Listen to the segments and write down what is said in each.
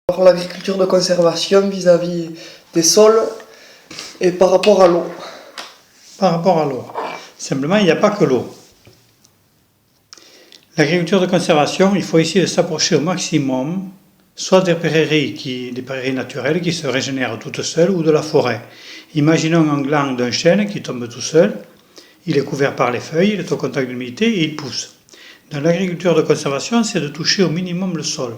Alors, l'agriculture de conservation vis-à-vis des sols et par rapport à l'eau. Par rapport à l'eau. Simplement, il n'y a pas que l'eau. L'agriculture de conservation, il faut essayer de s'approcher au maximum, soit des prairies naturelles qui se régénèrent toutes seules, ou de la forêt. Imaginons un gland d'un chêne qui tombe tout seul, il est couvert par les feuilles, il est au contact de l'humidité et il pousse. Dans l'agriculture de conservation, c'est de toucher au minimum le sol.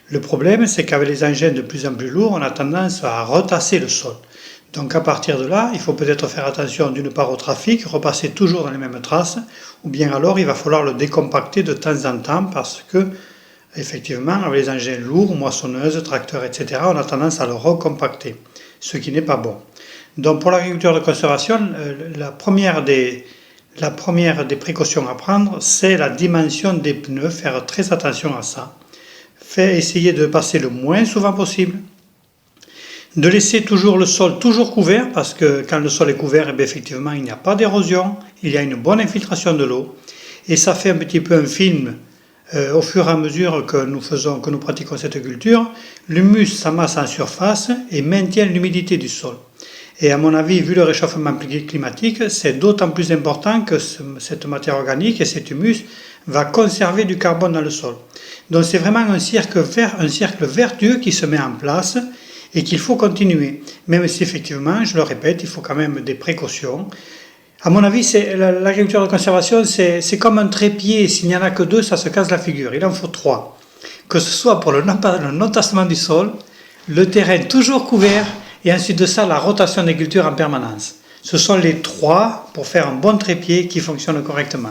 Le problème, c'est qu'avec les engins de plus en plus lourds, on a tendance à retasser le sol. Donc à partir de là, il faut peut-être faire attention d'une part au trafic, repasser toujours dans les mêmes traces, ou bien alors il va falloir le décompacter de temps en temps parce que, effectivement, avec les engins lourds, moissonneuses, tracteurs, etc., on a tendance à le recompacter, ce qui n'est pas bon. Donc pour l'agriculture de conservation, la première des précautions à prendre, c'est la dimension des pneus, faire très attention à ça. Essayer de passer le moins souvent possible, de laisser toujours le sol toujours couvert, parce que quand le sol est couvert, eh bien, effectivement, il n'y a pas d'érosion, il y a une bonne infiltration de l'eau, et ça fait un petit peu un film au fur et à mesure que nous pratiquons cette culture. L'humus s'amasse en surface et maintient l'humidité du sol. Et à mon avis, vu le réchauffement climatique, c'est d'autant plus important que cette matière organique et cet humus va conserver du carbone dans le sol. Donc c'est vraiment un cercle vertueux qui se met en place et qu'il faut continuer. Même si effectivement, je le répète, il faut quand même des précautions. À mon avis, l'agriculture de conservation, c'est comme un trépied. S'il n'y en a que deux, ça se casse la figure. Il en faut trois. Que ce soit pour le non-tassement du sol, le terrain toujours couvert, et ensuite de ça, la rotation des cultures en permanence. Ce sont les trois pour faire un bon trépied qui fonctionne correctement.